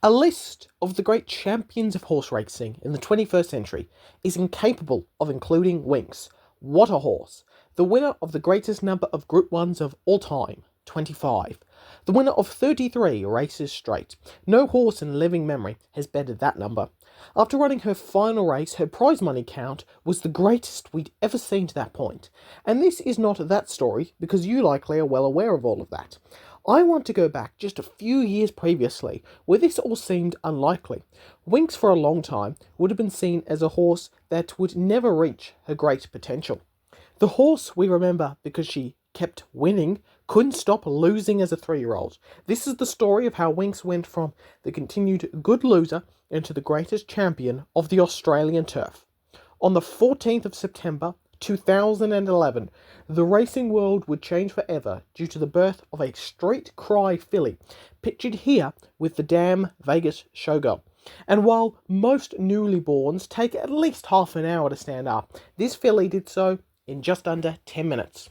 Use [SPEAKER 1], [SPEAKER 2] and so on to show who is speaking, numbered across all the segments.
[SPEAKER 1] A list of the great champions of horse racing in the 21st century is incapable of including Winx. What a horse! The winner of the greatest number of Group 1s of all time, 25. The winner of 33 races straight. No horse in living memory has bettered that number. After running her final race, her prize money count was the greatest we'd ever seen to that point. And this is not that story, because you likely are well aware of all of that. I want to go back just a few years previously, where this all seemed unlikely. Winx for a long time would have been seen as a horse that would never reach her great potential. The horse we remember because she kept winning, couldn't stop losing as a 3-year-old. This is the story of how Winx went from the continued good loser into the greatest champion of the Australian turf. On the 14th of September 2011, the racing world would change forever due to the birth of a street cry filly, pictured here with the damn Vegas showgirl. And while most newlyborns take at least half an hour to stand up, this filly did so in just under 10 minutes.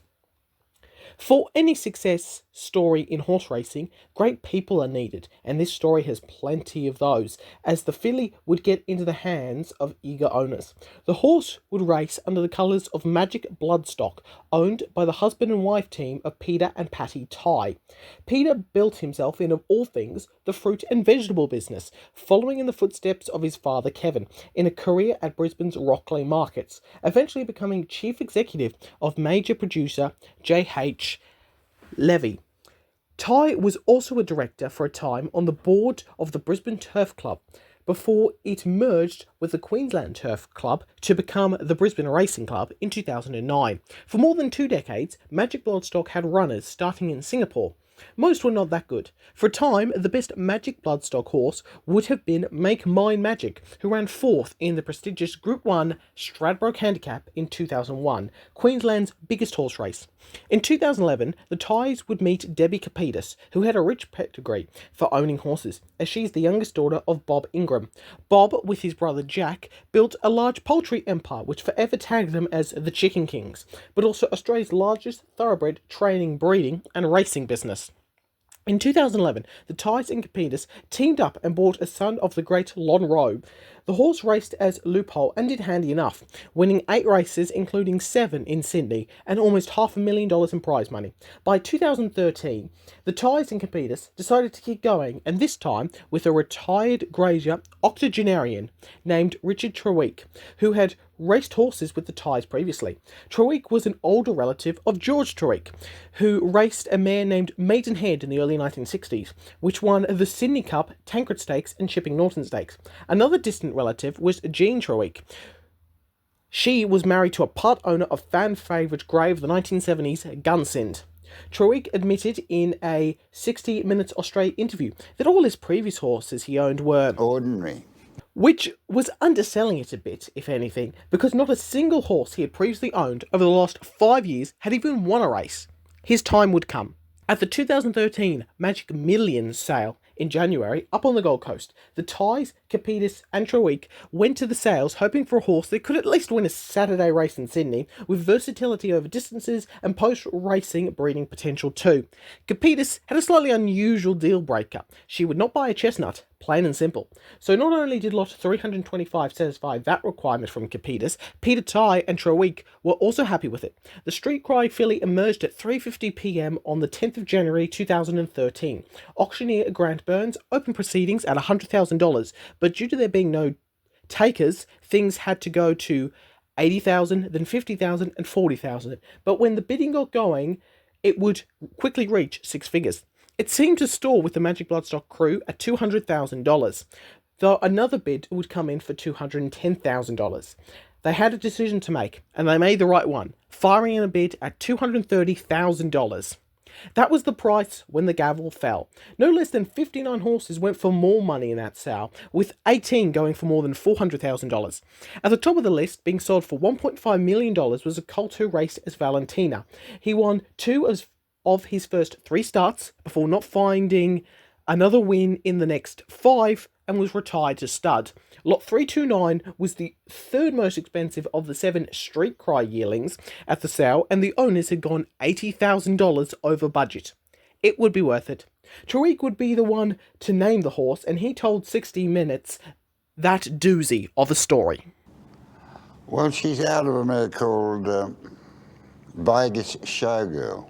[SPEAKER 1] For any success story in horse racing, great people are needed, and this story has plenty of those, as the filly would get into the hands of eager owners. The horse would race under the colours of Magic Bloodstock, owned by the husband and wife team of Peter and Patty Tighe. Peter built himself in, of all things, the fruit and vegetable business, following in the footsteps of his father Kevin, in a career at Brisbane's Rockley markets, eventually becoming chief executive of major producer J.H. Levy. Tighe was also a director for a time on the board of the Brisbane Turf Club, before it merged with the Queensland Turf Club to become the Brisbane Racing Club in 2009. For more than 2 decades, Magic Bloodstock had runners starting in Singapore. Most were not that good. For a time, the best Magic Bloodstock horse would have been Make Mine Magic, who ran 4th in the prestigious Group 1 Stradbroke Handicap in 2001, Queensland's biggest horse race. In 2011, the Tighes would meet Debbie Capetis, who had a rich pedigree for owning horses, as she is the youngest daughter of Bob Ingram. Bob, with his brother Jack, built a large poultry empire which forever tagged them as the Chicken Kings, but also Australia's largest thoroughbred training, breeding and racing business. In 2011, the Tighes and Capetis teamed up and bought a son of the great Lon Rowe. The horse raced as Loophole and did handy enough, winning 8 races, including 7 in Sydney, and almost $500,000 in prize money. By 2013, the Tighes and Capetis decided to keep going, and this time with a retired grazier octogenarian named Richard Treweek, who had raced horses with the Tighes previously. Treweek was an older relative of George Treweek, who raced a mare named Maidenhead in the early 1960s, which won the Sydney Cup, Tancred Stakes and Chipping Norton Stakes. Another distant relative was Jean Treweek. She was married to a part owner of fan favourite grave of the 1970s, Gunsynd. Treweek admitted in a 60 Minutes Australia interview that all his previous horses he owned were
[SPEAKER 2] ordinary,
[SPEAKER 1] which was underselling it a bit, if anything, because not a single horse he had previously owned over the last 5 years had even won a race. His time would come. At the 2013 Magic Millions sale in January, up on the Gold Coast, the Tighes, Capetis and Treweek went to the sales hoping for a horse that could at least win a Saturday race in Sydney, with versatility over distances and post-racing breeding potential too. Capetis had a slightly unusual deal breaker. She would not buy a chestnut, plain and simple. So not only did lot 325 satisfy that requirement from Capetis, Peter Tighe and Treweek were also happy with it. The Street Cry filly emerged at 3:50 p.m. on the 10th of January 2013. Auctioneer Grant Burns opened proceedings at $100,000, but due to there being no takers, things had to go to $80,000, then $50,000 and $40,000. But when the bidding got going, it would quickly reach 6 figures. It seemed to stall with the Magic Bloodstock crew at $200,000, though another bid would come in for $210,000. They had a decision to make, and they made the right one, firing in a bid at $230,000. That was the price when the gavel fell. No less than 59 horses went for more money in that sale, with 18 going for more than $400,000. At the top of the list, being sold for $1.5 million, was a colt who raced as Valentina. He won 2 of his first 3 starts before not finding another win in the next 5 and was retired to stud. Lot 329 was the 3rd most expensive of the 7 Street Cry yearlings at the sale, and the owners had gone $80,000 over budget. It would be worth it. Tariq would be the one to name the horse, and he told 60 Minutes that doozy of a story.
[SPEAKER 2] Well, she's out of a mare called Vegas Showgirl.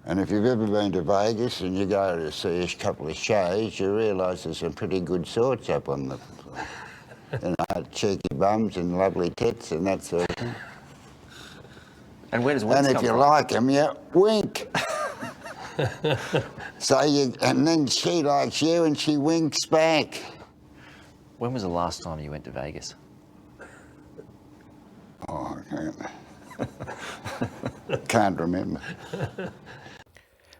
[SPEAKER 2] And if you've ever been to Vegas and you go to see a couple of shows, you realise there's some pretty good sorts up on the, cheeky bums and lovely tits and that sort of thing.
[SPEAKER 3] And where does Winx come from?
[SPEAKER 2] And if you like them, you wink. And then she likes you and she winks back.
[SPEAKER 3] When was the last time you went to Vegas?
[SPEAKER 2] Oh, can't remember.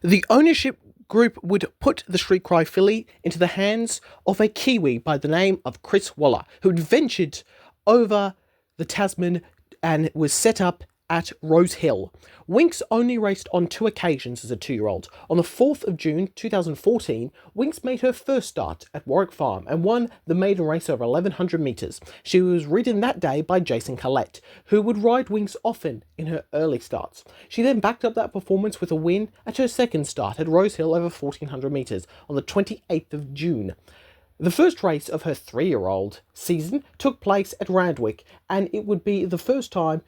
[SPEAKER 1] The ownership group would put the Street Cry filly into the hands of a Kiwi by the name of Chris Waller, who had ventured over the Tasman and was set up at Rose Hill. Winx only raced on 2 occasions as a 2-year-old. On the 4th of June 2014, Winx made her first start at Warwick Farm and won the maiden race over 1100 metres. She was ridden that day by Jason Collette, who would ride Winx often in her early starts. She then backed up that performance with a win at her second start at Rose Hill over 1400 metres on the 28th of June. The first race of her 3-year-old season took place at Randwick, and it would be the first time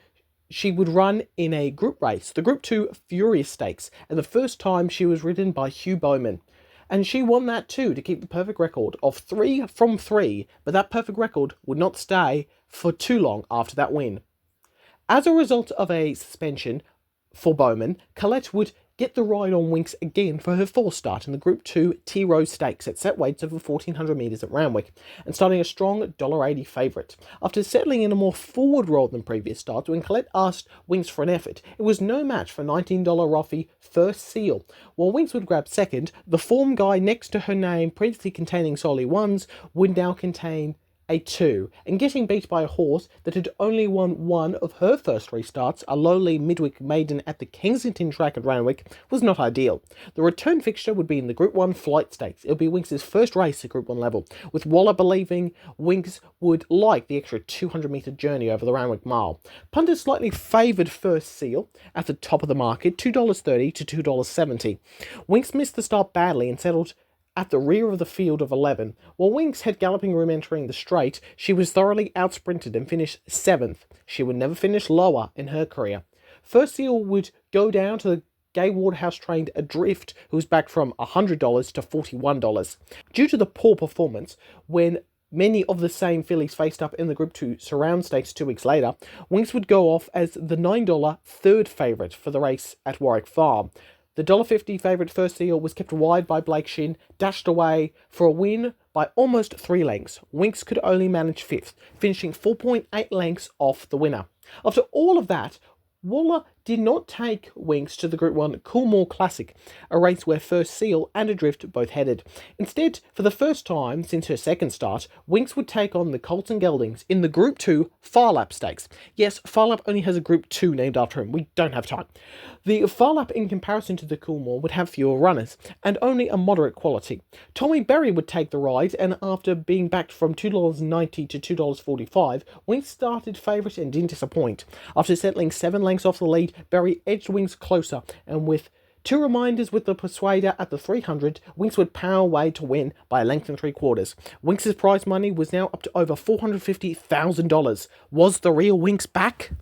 [SPEAKER 1] she would run in a group race, the Group 2 Furious Stakes, and the first time she was ridden by Hugh Bowman. And she won that too to keep the perfect record of 3 from 3, but that perfect record would not stay for too long after that win. As a result of a suspension for Bowman, Collette would get the ride on Winx again for her 4th start in the Group 2 T-Rose Stakes at set weights over 1400 metres at Randwick, and starting a strong $1.80 favourite. After settling in a more forward role than previous starts, when Collette asked Winx for an effort, it was no match for $19 Roffey First Seal. While Winx would grab second, the form guy next to her name, previously containing solely 1s, would now contain a 2, and getting beat by a horse that had only won 1 of her first 3 starts, a lowly midweek maiden at the Kensington track at Randwick, was not ideal. The return fixture would be in the Group 1 Flight Stakes. It would be Winx's first race at Group 1 level, with Waller believing Winx would like the extra 200-metre journey over the Randwick Mile. Punters slightly favoured First Seal at the top of the market, $2.30 to $2.70. Winx missed the start badly and settled at the rear of the field of 11. While Winx had galloping room entering the straight, she was thoroughly outsprinted and finished 7th. She would never finish lower in her career. First Seal would go down to the Gay Waterhouse-trained Adrift, who was back from $100 to $41. Due to the poor performance, when many of the same fillies faced up in the Group 2 Surround Stakes 2 weeks later, Winx would go off as the $9 third favourite for the race at Warwick Farm. The $1.50 favourite First Seal was kept wide by Blake Shin, dashed away for a win by almost 3 lengths. Winx could only manage 5th, finishing 4.8 lengths off the winner. After all of that, Waller did not take Winx to the Group 1 Coolmore Classic, a race where First Seal and Adrift both headed. Instead, for the first time since her second start, Winx would take on the Colton Geldings in the Group 2 Far Lap Stakes. Yes, Far Lap only has a Group 2 named after him. We don't have time. The Far Lap, in comparison to the Coolmore, would have fewer runners, and only a moderate quality. Tommy Berry would take the ride, and after being backed from $2.90 to $2.45, Winx started favourite and didn't disappoint. After settling 7 lengths off the lead, Berry edged Winx closer, and with 2 reminders with the Persuader at the 300, Winx would power away to win by a length and 3/4. Winx's prize money was now up to over $450,000. Was the real Winx back?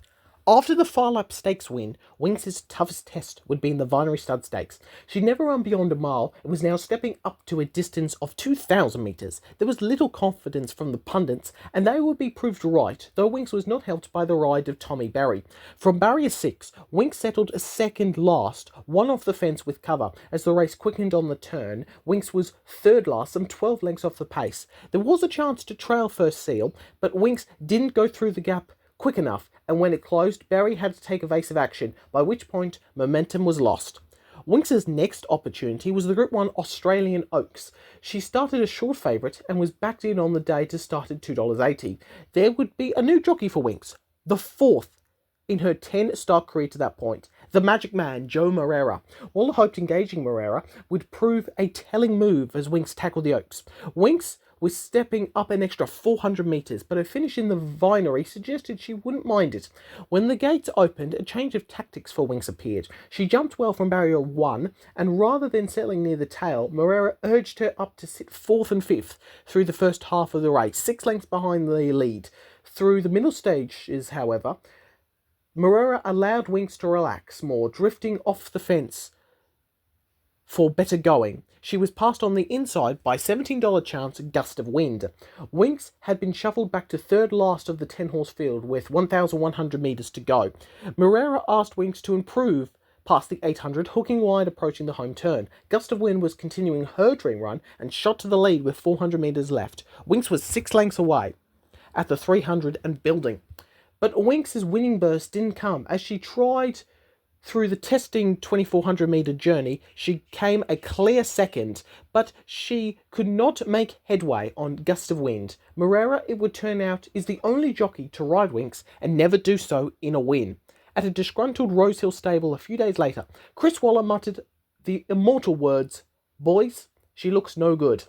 [SPEAKER 1] After the Far Lap Stakes win, Winx's toughest test would be in the Vinery Stud Stakes. She'd never run beyond a mile and was now stepping up to a distance of 2,000 metres. There was little confidence from the pundits, and they would be proved right, though Winx was not helped by the ride of Tommy Berry. From barrier 6, Winx settled a second last, one off the fence with cover. As the race quickened on the turn, Winx was third last, some 12 lengths off the pace. There was a chance to trail First Seal, but Winx didn't go through the gap quick enough, and when it closed, Berry had to take evasive action, by which point momentum was lost. Winx's next opportunity was the Group 1 Australian Oaks. She started a short favourite and was backed in on the day to start at $2.80. There would be a new jockey for Winx, the 4th in her 10-start career to that point, the Magic Man, Joe Moreira. Waller hoped engaging Moreira would prove a telling move as Winx tackled the Oaks. Winx was stepping up an extra 400 metres, but her finish in the vinery suggested she wouldn't mind it. When the gates opened, a change of tactics for Winx appeared. She jumped well from barrier 1, and rather than settling near the tail, Moreira urged her up to sit 4th and 5th through the first half of the race, 6 lengths behind the lead. Through the middle stages, however, Moreira allowed Winx to relax more, drifting off the fence for better going. She was passed on the inside by $17 chance Gust of Wind. Winx had been shuffled back to third last of the 10-horse field with 1,100 metres to go. Moreira asked Winx to improve past the 800, hooking wide approaching the home turn. Gust of Wind was continuing her dream run and shot to the lead with 400 metres left. Winx was 6 lengths away at the 300 and building. But Winx's winning burst didn't come. As she tried through the testing 2,400 metre journey, she came a clear second, but she could not make headway on Gust of Wind. Moreira, it would turn out, is the only jockey to ride Winx and never do so in a win. At a disgruntled Rosehill stable a few days later, Chris Waller muttered the immortal words, "Boys, she looks no good."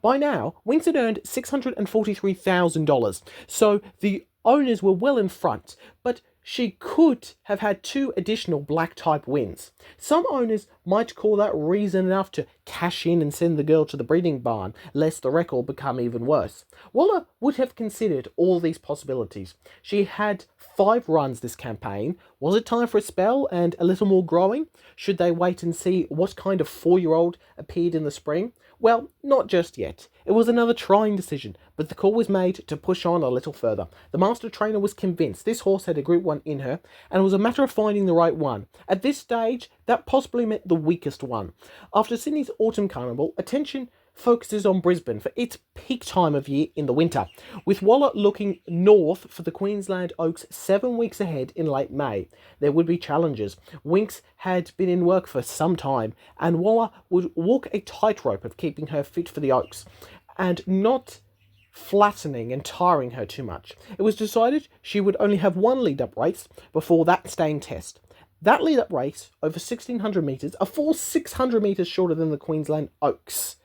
[SPEAKER 1] By now, Winx had earned $643,000, so the owners were well in front, but she could have had 2 additional black-type wins. Some owners might call that reason enough to cash in and send the girl to the breeding barn, lest the record become even worse. Waller would have considered all these possibilities. She had 5 runs this campaign. Was it time for a spell and a little more growing? Should they wait and see what kind of 4-year-old appeared in the spring? Well, not just yet. It was another trying decision, but the call was made to push on a little further. The master trainer was convinced this horse had a Group 1 in her, and it was a matter of finding the right one. At this stage, that possibly meant the weakest one. After Sydney's Autumn Carnival, attention focuses on Brisbane for its peak time of year in the winter, with Waller looking north for the Queensland Oaks 7 weeks ahead in late May. There would be challenges. Winx had been in work for some time, and Waller would walk a tightrope of keeping her fit for the Oaks and not flattening and tiring her too much. It was decided she would only have 1 lead-up race before that staying test. That lead-up race, over 1,600 metres, a full 600 metres shorter than the Queensland Oaks.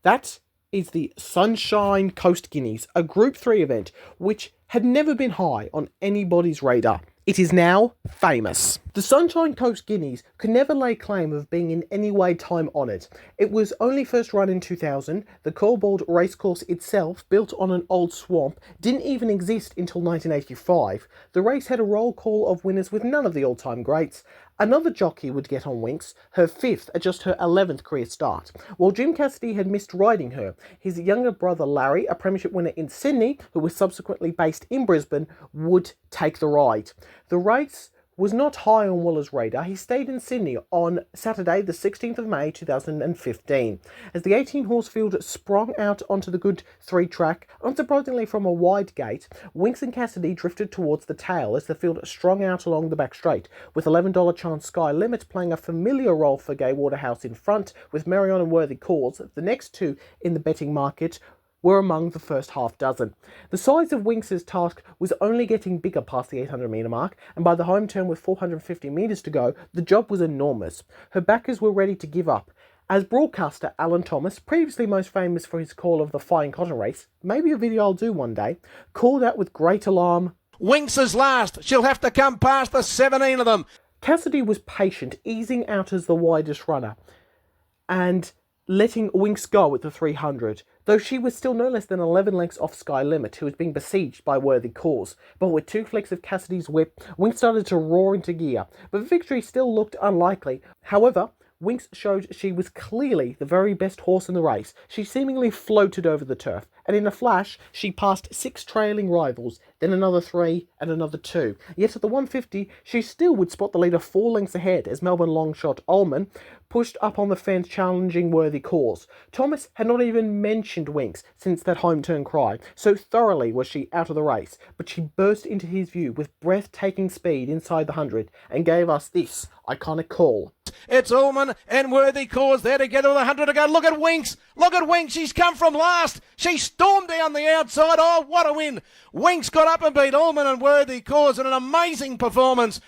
[SPEAKER 1] That is the Sunshine Coast Guineas, a Group 3 event which had never been high on anybody's radar. It is now famous. The Sunshine Coast Guineas could never lay claim of being in any way time-honoured. It was only first run in 2000. The Coalbald racecourse itself, built on an old swamp, didn't even exist until 1985. The race had a roll call of winners with none of the all-time greats. Another jockey would get on Winx, her 5th at just her 11th career start. While Jim Cassidy had missed riding her, his younger brother Larry, a premiership winner in Sydney, who was subsequently based in Brisbane, would take the ride. The race was not high on Waller's radar. He stayed in Sydney on Saturday, the 16th of May 2015. As the 18-horse field sprung out onto the Good 3 track, unsurprisingly from a wide gate, Winx and Cassidy drifted towards the tail as the field strung out along the back straight, with $11 chance Sky Limit playing a familiar role for Gay Waterhouse in front, with Marion and Worthy Cause. The next 2 in the betting market were among the first half dozen. The size of Winx's task was only getting bigger past the 800 metre mark, and by the home turn with 450 metres to go, the job was enormous. Her backers were ready to give up. As broadcaster Alan Thomas, previously most famous for his call of the Flying Cotton race, maybe a video I'll do one day, called out with great alarm,
[SPEAKER 4] "Winx is last. She'll have to come past the 17 of them."
[SPEAKER 1] Cassidy was patient, easing out as the widest runner, and letting Winx go at the 300, though she was still no less than 11 lengths off Sky Limit, who was being besieged by Worthy Cause. But with 2 flicks of Cassidy's whip, Winx started to roar into gear, but victory still looked unlikely. However, Winx showed she was clearly the very best horse in the race. She seemingly floated over the turf, and in a flash, she passed 6 trailing rivals, then another 3, and another 2. Yet at the 150, she still would spot the leader 4 lengths ahead as Melbourne long shot Ullman pushed up on the fence challenging Worthy Cause. Thomas had not even mentioned Winx since that home turn cry, so thoroughly was she out of the race, but she burst into his view with breathtaking speed inside the 100 and gave us this iconic call.
[SPEAKER 4] It's Ullman and Worthy Cause there together with 100 to go. Look at Winx. Look at Winx. She's come from last. She stormed down the outside. Oh, what a win. Winx got up and beat Ullman and Worthy Cause in an amazing performance.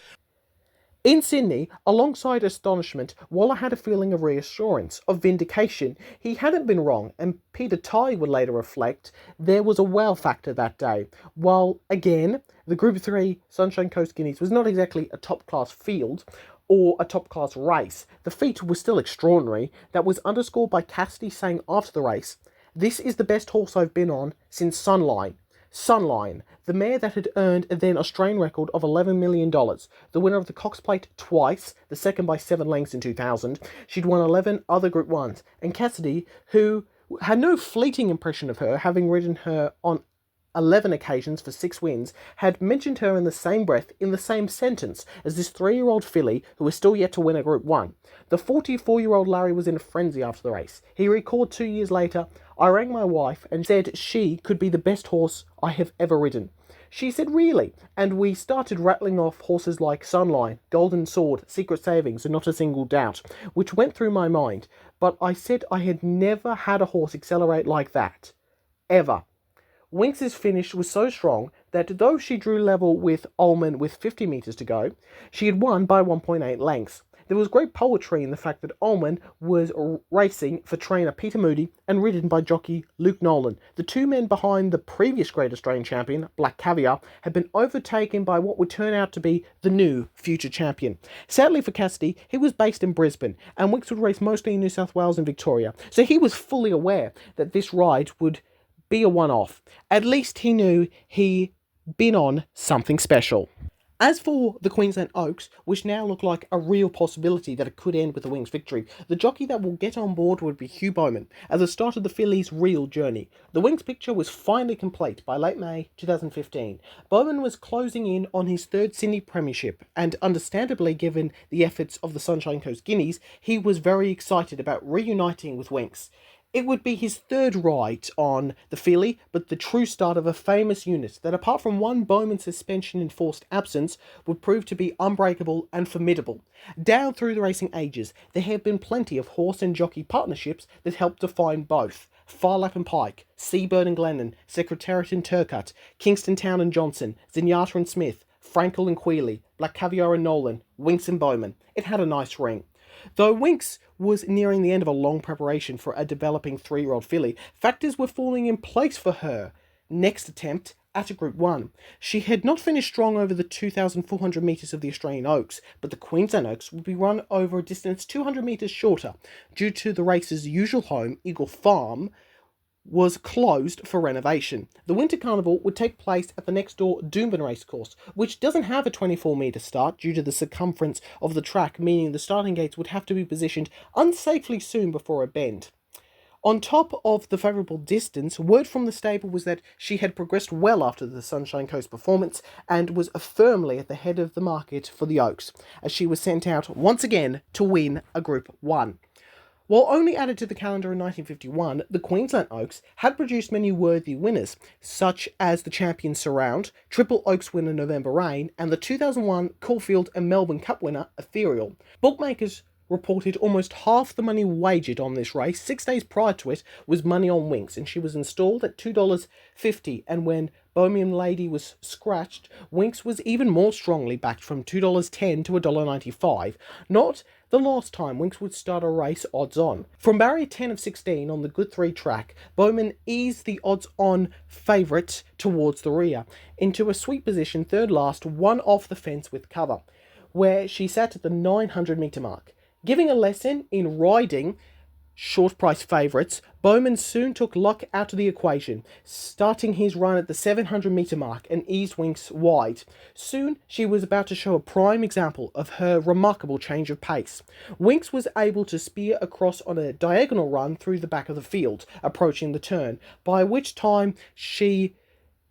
[SPEAKER 1] In Sydney, alongside astonishment, Waller had a feeling of reassurance, of vindication. He hadn't been wrong, and Peter Tighe would later reflect there was a wow factor that day. While, again, the Group 3 Sunshine Coast Guineas was not exactly a top-class field, or a top-class race, the feat was still extraordinary. That was underscored by Cassidy saying after the race, "This is the best horse I've been on since Sunline." Sunline, the mare that had earned a then Australian record of $11 million, the winner of the Cox Plate twice, the second by 7 lengths in 2000. She'd won 11 other Group 1s, and Cassidy, who had no fleeting impression of her, having ridden her on 11 occasions for 6 wins, had mentioned her in the same breath, in the same sentence, as this 3-year-old filly who was still yet to win a Group 1. The 44-year-old Larry was in a frenzy after the race. He recalled 2 years later, "I rang my wife and said she could be the best horse I have ever ridden. She said, really? And we started rattling off horses like Sunline, Golden Sword, Secret Savings, and Not a Single Doubt, which went through my mind. But I said I had never had a horse accelerate like that. Ever." Winx's finish was so strong that though she drew level with Ullman with 50 metres to go, she had won by 1.8 lengths. There was great poetry in the fact that Ullman was racing for trainer Peter Moody and ridden by jockey Luke Nolan. The two men behind the previous Great Australian champion, Black Caviar, had been overtaken by what would turn out to be the new future champion. Sadly for Cassidy, he was based in Brisbane, and Winx would race mostly in New South Wales and Victoria, so he was fully aware that this ride would be a one-off. At least he knew he'd been on something special. As for the Queensland Oaks, which now look like a real possibility that it could end with a Winx victory, the jockey that will get on board would be Hugh Bowman, at the start of the fillies' real journey. The Winx picture was finally complete by late May 2015. Bowman was closing in on his 3rd Sydney Premiership, and understandably given the efforts of the Sunshine Coast Guineas, he was very excited about reuniting with Winx. It would be his 3rd ride on the filly, but the true start of a famous unit that, apart from one Bowman suspension and forced absence, would prove to be unbreakable and formidable. Down through the racing ages, there have been plenty of horse and jockey partnerships that helped define both. Farlap and Pike, Seabird and Glennon, Secretariat and Turcutt, Kingston Town and Johnson, Zenyatta and Smith, Frankel and Queally, Black Caviar and Nolan, Winx and Bowman. It had a nice ring. Though Winx was nearing the end of a long preparation for a developing 3-year-old filly, factors were falling in place for her next attempt at a Group 1. She had not finished strong over the 2,400 metres of the Australian Oaks, but the Queensland Oaks would be run over a distance 200 metres shorter, due to the race's usual home, Eagle Farm, was closed for renovation. The Winter Carnival would take place at the next door Doomben Racecourse, which doesn't have a 24-metre start due to the circumference of the track, meaning the starting gates would have to be positioned unsafely soon before a bend. On top of the favourable distance, word from the stable was that she had progressed well after the Sunshine Coast performance and was firmly at the head of the market for the Oaks, as she was sent out once again to win a Group 1. While only added to the calendar in 1951, the Queensland Oaks had produced many worthy winners, such as the Champion Surround, Triple Oaks winner November Rain, and the 2001 Caulfield and Melbourne Cup winner Ethereal. Bookmakers reported almost half the money wagered on this race 6 days prior to it was money on Winx, and she was installed at $2.50, and when Bohemian Lady was scratched, Winx was even more strongly backed from $2.10 to $1.95. Not the last time Winx would start a race odds-on. From barrier 10 of 16 on the Good 3 track, Bowman eased the odds-on favourite towards the rear, into a sweet position third last, one off the fence with cover, where she sat at the 900-metre mark. Giving a lesson in riding short price favourites, Bowman soon took luck out of the equation, starting his run at the 700-metre mark and eased Winx wide. Soon she was about to show a prime example of her remarkable change of pace. Winx was able to spear across on a diagonal run through the back of the field, approaching the turn, by which time she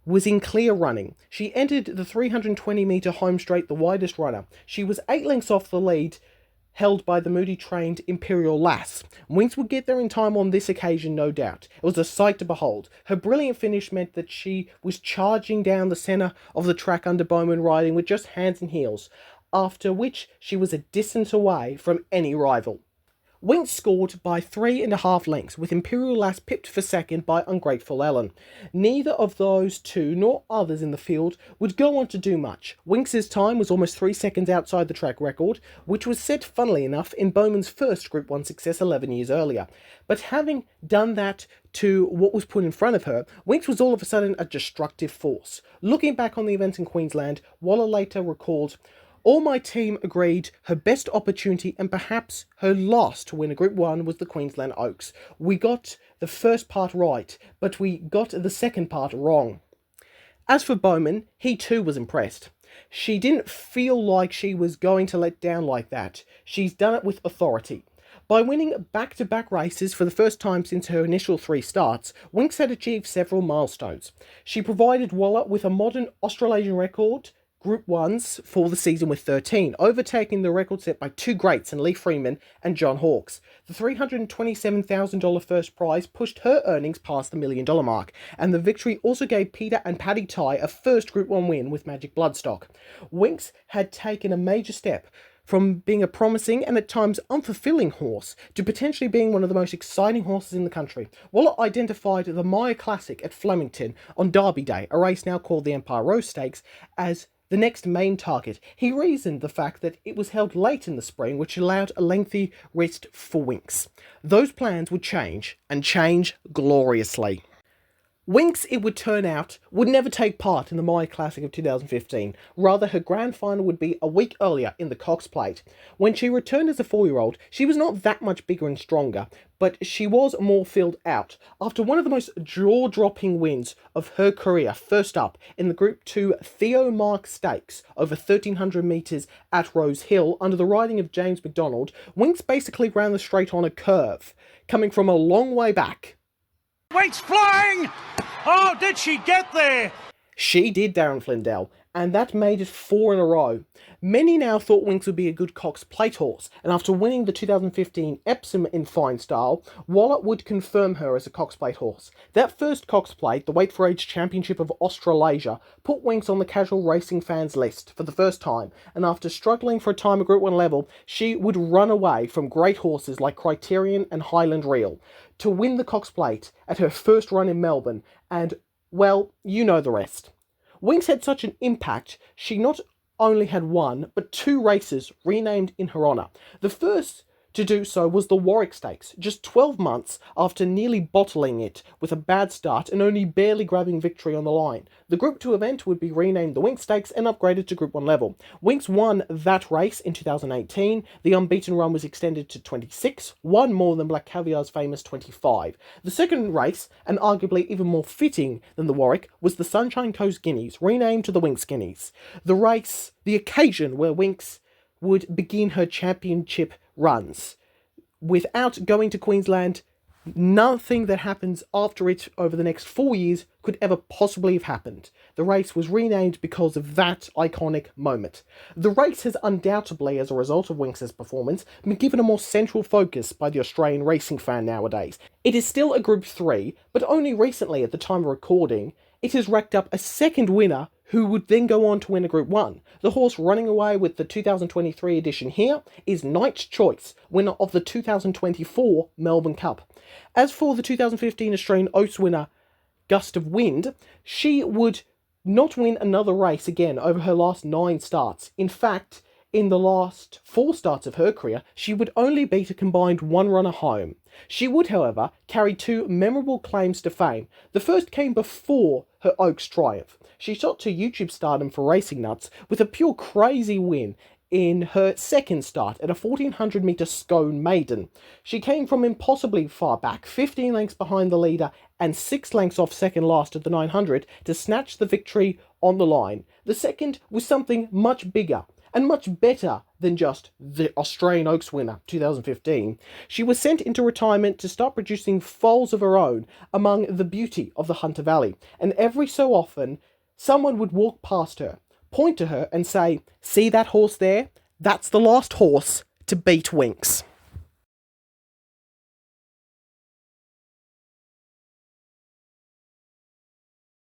[SPEAKER 1] was in clear running. She entered the 320-metre home straight the widest runner. She was 8 lengths off the lead, held by the Moody-trained Imperial Lass. Winx would get there in time on this occasion, no doubt. It was a sight to behold. Her brilliant finish meant that she was charging down the centre of the track under Bowman riding with just hands and heels, after which she was a distance away from any rival. Winx scored by 3.5 lengths, with Imperial Lass pipped for second by Ungrateful Ellen. Neither of those two, nor others in the field, would go on to do much. Winx's time was almost 3 seconds outside the track record, which was set, funnily enough, in Bowman's first Group 1 success 11 years earlier. But having done that to what was put in front of her, Winx was all of a sudden a destructive force. Looking back on the events in Queensland, Waller later recalled, "All my team agreed her best opportunity and perhaps her last to win a Group 1 was the Queensland Oaks. We got the first part right, but we got the second part wrong." As for Bowman, he too was impressed. She didn't feel like she was going to let down like that. She's done it with authority. By winning back-to-back races for the first time since her initial 3 starts, Winx had achieved several milestones. She provided Waller with a modern Australasian record, Group 1s, for the season with 13, overtaking the record set by 2 greats in Lee Freeman and John Hawkes. The $327,000 first prize pushed her earnings past the $1 million mark, and the victory also gave Peter and Paddy Ty a first Group 1 win with Magic Bloodstock. Winx had taken a major step from being a promising and at times unfulfilling horse to potentially being one of the most exciting horses in the country. Waller identified the Maya Classic at Flemington on Derby Day, a race now called the Empire Rose Stakes, as the next main target. He reasoned the fact that it was held late in the spring, which allowed a lengthy rest for Winx. Those plans would change, and change gloriously. Winx, it would turn out, would never take part in the Maya Classic of 2015. Rather, her grand final would be a week earlier in the Cox Plate. When she returned as a 4-year-old, she was not that much bigger and stronger, but she was more filled out. After one of the most jaw-dropping wins of her career, first up in the Group 2 Theo Mark Stakes over 1,300 metres at Rose Hill under the riding of James McDonald, Winx basically ran the straight on a curve, coming from a long way back.
[SPEAKER 4] Winx flying! Oh, did she get there?
[SPEAKER 1] She did, Darren Flindell, and that made it 4 in a row. Many now thought Winx would be a good Cox Plate horse, and after winning the 2015 Epsom in fine style, Waller would confirm her as a Cox Plate horse. That first Cox Plate, the Weight for Age Championship of Australasia, put Winx on the casual racing fans list for the first time, and after struggling for a time at Group 1 level, she would run away from great horses like Criterion and Highland Reel to win the Cox Plate at her first run in Melbourne, and, well, you know the rest. Winx had such an impact, she not only had 1, but 2 races renamed in her honour. The first to do so was the Warwick Stakes, just 12 months after nearly bottling it with a bad start and only barely grabbing victory on the line. The Group 2 event would be renamed the Winx Stakes and upgraded to Group 1 level. Winx won that race in 2018, the unbeaten run was extended to 26, one more than Black Caviar's famous 25. The second race, and arguably even more fitting than the Warwick, was the Sunshine Coast Guineas, renamed to the Winx Guineas. The race, the occasion where Winx would begin her championship runs. Without going to Queensland, nothing that happens after it over the next 4 years could ever possibly have happened. The race was renamed because of that iconic moment. The race has undoubtedly, as a result of Winx's performance, been given a more central focus by the Australian racing fan nowadays. It is still a Group 3, but only recently, at the time of recording, it has racked up a second winner who would then go on to win a Group 1. The horse running away with the 2023 edition here is Knight's Choice, winner of the 2024 Melbourne Cup. As for the 2015 Australian Oaks winner, Gust of Wind, she would not win another race again over her last 9 starts. In fact, in the last 4 starts of her career, she would only beat a combined 1 runner home. She would, however, carry 2 memorable claims to fame. The first came before her Oaks triumph. She shot to YouTube stardom for Racing Nuts with a pure crazy win in her second start at a 1400 metre Scone Maiden. She came from impossibly far back, 15 lengths behind the leader and 6 lengths off second last at the 900 to snatch the victory on the line. The second was something much bigger and much better than just the Australian Oaks winner 2015. She was sent into retirement to start producing foals of her own among the beauty of the Hunter Valley, and every so often someone would walk past her, point to her and say, "See that horse there? That's the last horse to beat Winx."